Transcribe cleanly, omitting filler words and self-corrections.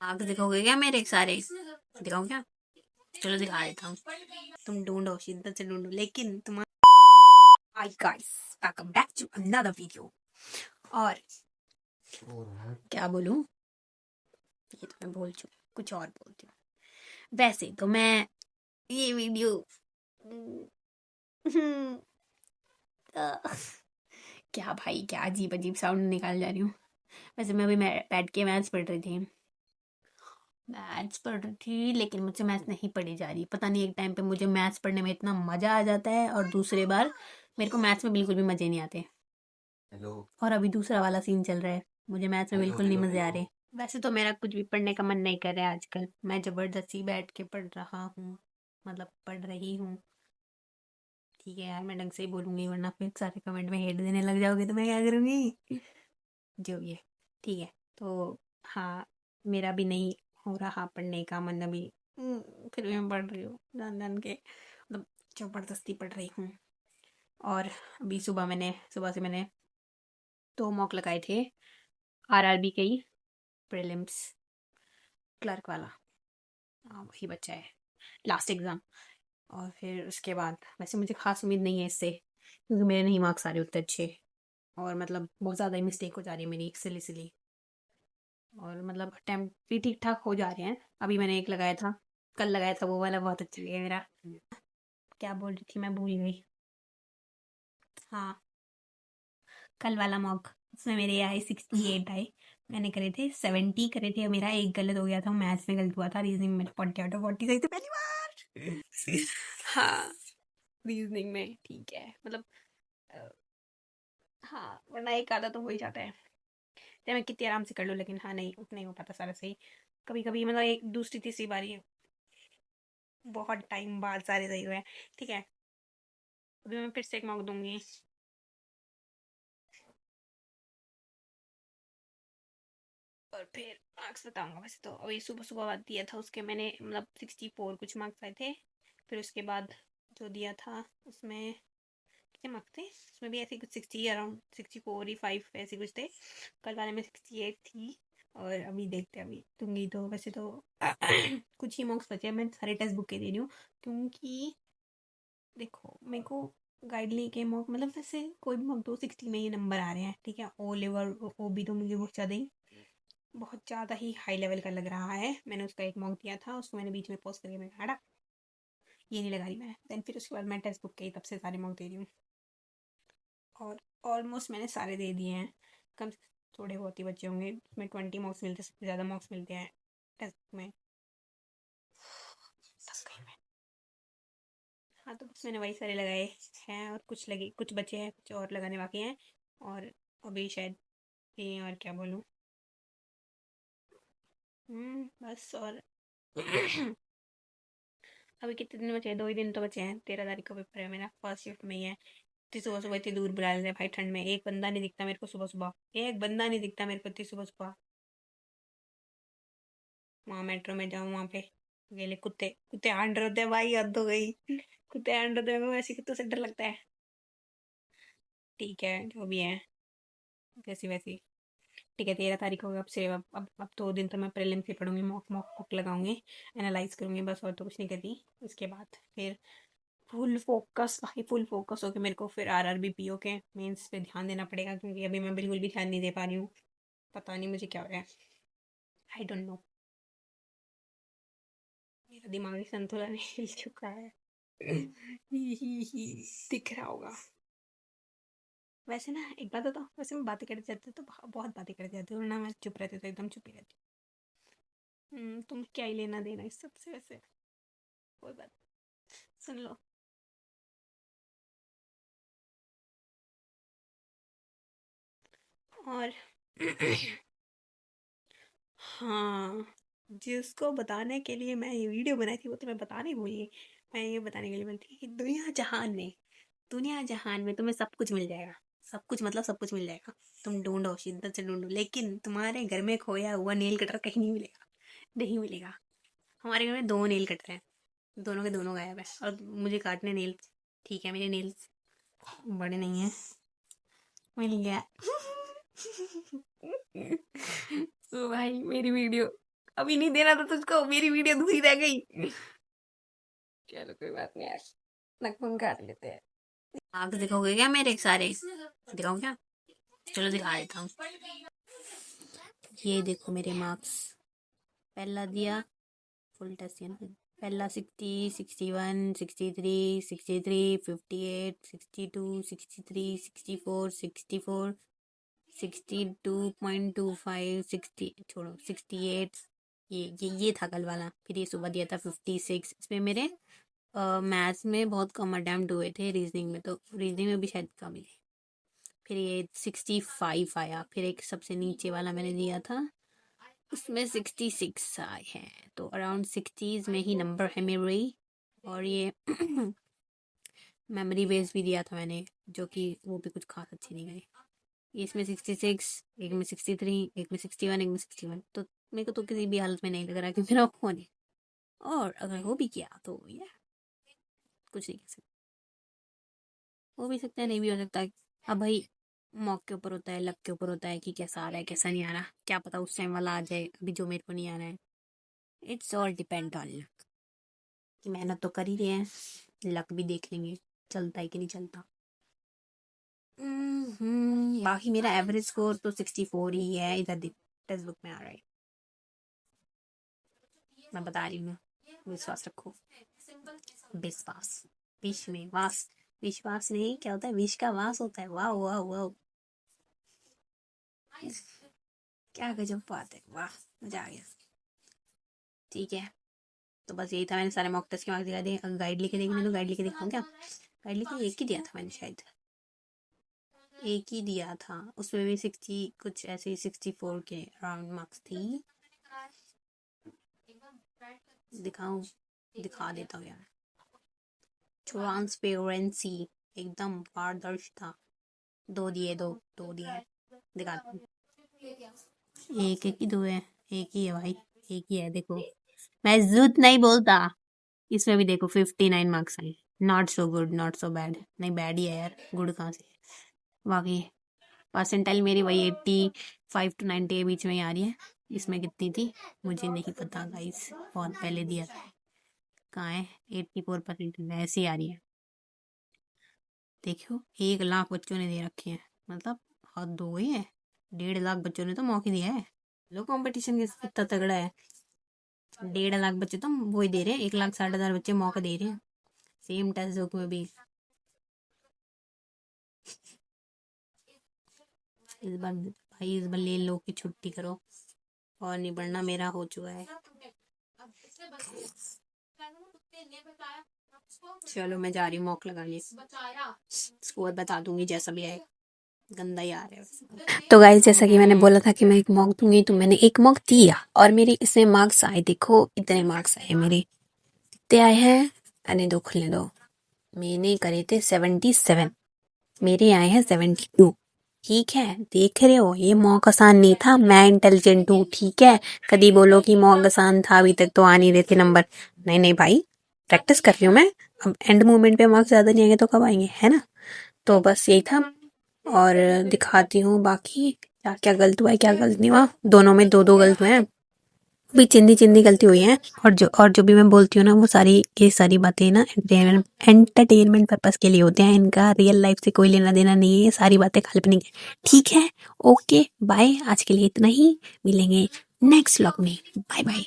आग दिखाओगे क्या मेरे सारे? दिखाऊं क्या? चलो दिखा देता हूँ। तुम ढूंढो, शिद्दत से ढूंढो, लेकिन तुम्हारा। Hi guys, welcome back to another video. और क्या बोलूं, ये तो मैं बोल चुकी, कुछ और बोलती हूँ। वैसे तो मैं ये वीडियो क्या भाई, क्या अजीब अजीब साउंड निकाल जा रही हूँ। वैसे मैं अभी बैठ के मैथ्स पढ़ रही थी। मैथ्स पढ़ रही थी, लेकिन मुझसे मैथ्स नहीं पढ़ी जा रही। पता नहीं, एक टाइम पे मुझे मैथ्स पढ़ने में इतना मजा आ जाता है, और दूसरे बार मेरे को मैथ्स में बिल्कुल भी मजे नहीं आते। हेलो। और अभी दूसरा वाला सीन चल रहा है, मुझे मैथ्स में बिल्कुल नहीं मजे आ रहे। वैसे तो मेरा कुछ भी पढ़ने का मन नहीं कर रहा है आजकल। मैं जबरदस्ती बैठ के पढ़ रहा हूँ, मतलब पढ़ रही हूँ। ठीक है यार, मैं ढंग से ही बोलूंगी, वरना फिर सारे कमेंट में हेट देने लग जाओगे तो मैं क्या करूंगी। जो भी है, ठीक है। तो हाँ, मेरा भी नहीं हो रहा पढ़ने का मन अभी। फिर भी मैं पढ़ रही हूँ जान जान के, मतलब जबरदस्ती पढ़ रही हूँ। और अभी सुबह से मैंने 2 मॉक लगाए थे, आरआरबी के ही, प्रीलिम्स, क्लर्क वाला। हाँ, वही बच्चा है, लास्ट एग्ज़ाम। और फिर उसके बाद वैसे मुझे खास उम्मीद नहीं है इससे, क्योंकि मेरे नहीं मार्क्स आ रहे उतने अच्छे। और मतलब बहुत ज़्यादा ही मिस्टेक हो जा रही है मेरी, सिली सिली। और मतलब अटेम्प्ट भी ठीक ठाक हो जा रहे हैं। अभी मैंने एक लगाया था, कल लगाया था, वो वाला बहुत अच्छा गया मेरा। क्या बोल रही थी, मैं भूल गई। हाँ, कल वाला मॉक, उसमें मेरे आए 68 आए। मैंने करे थे 70 करे थे, मेरा एक गलत हो गया था, मैथ्स में गलत हुआ था, रीजनिंग में 40 आउट ऑफ 40 सही थे पहली बार। हाँ, रीजनिंग में ठीक है, मतलब अ, हाँ, वरना एक आधा तो हो ही जाता है। चाहे मैं कितनी आराम से कर लूँ, लेकिन हाँ, नहीं उतना ही हो पाता सारा सही। कभी कभी मतलब एक दूसरी तीसरी बारी बहुत टाइम बाद सारे सही हुए। ठीक है, अभी मैं फिर से एक मॉक दूंगी, और फिर मार्क्स बताऊंगा। वैसे तो अभी सुबह सुबह बात दिया था, उसके मैंने मतलब 64 कुछ मार्क्स आए थे। फिर उसके बाद जो दिया था उसमें कितने मार्क्स थे, उसमें भी ऐसे कुछ 60 अराउंड 64 ही 5 ऐसे कुछ थे। कल वाले में 68 थी। और अभी देखते हैं, अभी दूंगी तो वैसे तो कुछ ही मार्क्स बचे हैं। मैं सारे टेक्स्ट बुक के दे रही हूँ, क्योंकि देखो मेरे को गाइडली के मॉक, मतलब वैसे कोई भी मॉक दो 60 में ही नंबर आ रहे हैं। ठीक है, ओ लेवल ओ भी तो मुझे बहुत ज़्यादा ही हाई लेवल का लग रहा है। मैंने उसका एक मॉक दिया था, उसको मैंने बीच में पॉज करके मैं हटा, ये नहीं लगा रही मैं। देन फिर उसके बाद मैं टेक्स्ट बुक के ही तब से सारे मॉक दे रही हूँ। और ऑलमोस्ट मैंने सारे दे दिए हैं, कम से थोड़े बहुत ही बच्चे होंगे। उसमें 20 मार्क्स मिलते हैं, सबसे ज़्यादा मार्क्स मिलते हैं टेस्ट बुक में। थक गई मैं। हाँ, तो बस मैंने वही सारे लगाए हैं, और कुछ लगे, कुछ बचे हैं, कुछ और लगाने बाकी हैं। और अभी शायद ये, और क्या बोलूँ, बस। और अभी कितने दिन बचे हैं, 2 ही दिन तो बचे हैं। 13 तारीख को पेपर है मेरा, फर्स्ट शिफ्ट में ही है। इतनी सुबह सुबह इतनी दूर बुला लेते हैं भाई, ठंड में एक बंदा नहीं दिखता मेरे को सुबह सुबह, एक बंदा नहीं दिखता मेरे को इतनी सुबह सुबह। वहाँ मेट्रो में जाऊँ, वहाँ पे गेले कुत्ते कुत्ते हांड रहे होते हैं भाई, हद हो गई। कुत्ते हांड रहे होते हैं, मेरे को ऐसे कुत्तों से डर लगता है। ठीक है, जो भी है, जैसी वैसी। ठीक है, 13 तारीख हो गई, अब से अब 2 दिन तो मैं प्रीलिम्स ही पढ़ूंगी, मॉक मॉक बुक लगाऊंगी, एनालाइज करूंगी, बस और तो कुछ नहीं करती। उसके बाद फिर फुल फोकस, भाई फुल फोकस होके मेरे को फिर आरआरबी पीओ के मेंस पे ध्यान देना पड़ेगा, क्योंकि अभी मैं बिल्कुल भी ध्यान नहीं दे पा रही हूँ। पता नहीं मुझे क्या हो रहा है, आई डोंट नो। मेरा दिमागी संतुलन हिल चुका है। दिख रहा होगा। वैसे ना एक बात बताओ, वैसे मैं बातें करते जाती हूँ तो बहुत बातें करते जाती हूँ ना, मैं चुप रहती हूँ तो एकदम चुप ही रहती हूँ। तुम क्या ही लेना देना इस सब से, वैसे कोई बात, सुन लो। और हाँ, जिसको बताने के लिए मैं ये वीडियो बनाई थी, वो तो मैं बताने भूल गई। मैं ये बताने के लिए बोलती कि दुनिया जहान में तुम्हें सब कुछ मिल जाएगा। सब कुछ मतलब सब कुछ मिल जाएगा। तुम ढूंढो, शिद्दत से ढूंढो, लेकिन तुम्हारे घर में खोया हुआ नेल कटर कहीं नहीं मिलेगा, नहीं मिलेगा। हमारे घर में 2 नेल कटर हैं, दोनों के दोनों गायब है, और मुझे काटने नेल्स। ठीक है, मेरे नेल्स बड़े नहीं हैं, मिल गया। तो भाई मेरी वीडियो अभी नहीं देना था तुझको, मेरी वीडियो दूसरी रह गई। चलो कोई बात नहीं यार, नखून काट लेते हैं। आग दिखाओगे क्या मेरे सारे? दिखाऊं क्या? चलो दिखा देता हूँ। ये देखो मेरे मार्क्स। पहला दिया फुल टेस्ट है ना, पहला 60, 61, 63, 63, 58, 62, 63, 64, 64, 62.25, 60 छोड़ो 68। ये था कल वाला। फिर ये सुबह दिया था 56। इसमें मेरे मैथ्स में बहुत कम अटैम्प्ट हुए थे, रीजनिंग में तो रीजनिंग में भी शायद कम ही थे। फिर ये 65 आया। फिर एक सबसे नीचे वाला मैंने दिया था, उसमें 66 आए हैं। तो अराउंड 60s में ही नंबर है मेरे। और ये मेमोरी बेस भी दिया था मैंने, जो कि वो भी कुछ खास अच्छी नहीं गई। इसमें 66, एक में 63, एक में 61, एक में 61। तो मेरे को तो किसी भी हालत में नहीं लग रहा कि मेरा फोन है। और अगर हो भी किया तो ये कुछ नहीं कह सकते, हो भी सकता है नहीं भी हो सकता है। अब भाई मौके के ऊपर होता है, लक के ऊपर होता है कि कैसा आ रहा है कैसा नहीं आ रहा। क्या पता उस टाइम वाला आ जाए अभी जो मेरे को नहीं आ रहा है। It's all depend on luck. कि मेहनत तो कर ही रहे हैं, लक भी देख लेंगे चलता है कि नहीं चलता। बाकी मेरा एवरेज स्कोर तो 64 ही है, इधर टेक्स्ट बुक में आ रहा है। मैं बता रही हूँ, विश्वास रखो। विश्वास, विश में वास, विश्वास नहीं क्या होता है, विश का वास होता है। वाह वाह वाह, क्या गजब बात है, वाह मजा आ गया। ठीक है, तो बस यही था। मैंने सारे मॉक टेस्ट के मार्क्स दिखा दिए। अगर गाइड लिखे देखने तो गाइड लिखे दिखाऊं क्या? गाइड लिखे एक ही दिया था मैंने, शायद एक ही दिया था। उसमें भी 60 कुछ ऐसे ही 64 के अराउंड मार्क्स थी। दिखाऊं? दिखा देता हूँ यार। ट्रांसपेरेंसी एकदम पारदर्शिता। दो दिए, दो दिए, दिखाता हूँ। एक एक ही दो है, एक ही है भाई, एक ही है। देखो मैं झूठ नहीं बोलता। इसमें भी देखो 59 मार्क्स आए। Not so good, not so bad. नहीं बैड ही है यार, गुड कहाँ से। बाकी परसेंटाइल मेरी वही 85 to 90 के बीच में ही आ रही है। इसमें कितनी थी मुझे नहीं पता गाइस, बहुत पहले दिया था। कहाँ है? 84% ऐसी आ रही है। देखो 1 लाख बच्चों ने दे रखे हैं, मतलब हद हो गई है। 1.5 लाख बच्चों ने तो मौके दिया है। लो कंपटीशन कितना तगड़ा है। 1.5 लाख बच्चे तो वो ही दे रहे हैं, 1,60,000 बच्चे मौका दे रहे हैं सेम टेस्ट बुक में भी। इस बार भाई, इस बार ले लो कि छुट्टी करो और नहीं पढ़ना, मेरा हो चुका है। चलो मैं जा रही हूँ मॉक लगाने, स्कोर बता दूंगी जैसा भी आए। गंदा ही आ रहा है। तो गाइस जैसा कि मैंने बोला था कि मैं एक मॉक दूंगी, तो मैंने एक मॉक दिया और मेरे इसमें मार्क्स आए। देखो इतने मार्क्स आए मेरे, कितने आए हैं? अरे दो खुलने दो। मैंने करे थे 77, मेरे आए हैं 72। ठीक है, देख रहे हो ये मॉक आसान नहीं था, मैं इंटेलिजेंट हूँ। ठीक है, कभी बोलो कि मॉक आसान था, अभी तक तो आ नहीं रहे थे नंबर। नहीं नहीं भाई, प्रैक्टिस कर रही हूँ मैं। अब एंड मोमेंट पे मार्क्स ज्यादा नहीं आएंगे तो कब आएंगे, है ना? तो बस यही था। और दिखाती हूँ बाकी क्या क्या गलत हुआ है, क्या गलत नहीं हुआ। दोनों में दो दो गलत हुए हैं, भी चिंदी चिंदी गलती हुई है। और जो भी मैं बोलती हूँ ना, वो सारी ये सारी बातें ना एंटरटेनमेंट पर्पस के लिए होते हैं। इनका रियल लाइफ से कोई लेना देना नहीं है, ये सारी बातें काल्पनिक है। ठीक है, ओके बाय, आज के लिए इतना ही। मिलेंगे नेक्स्ट व्लॉग में। Bye bye.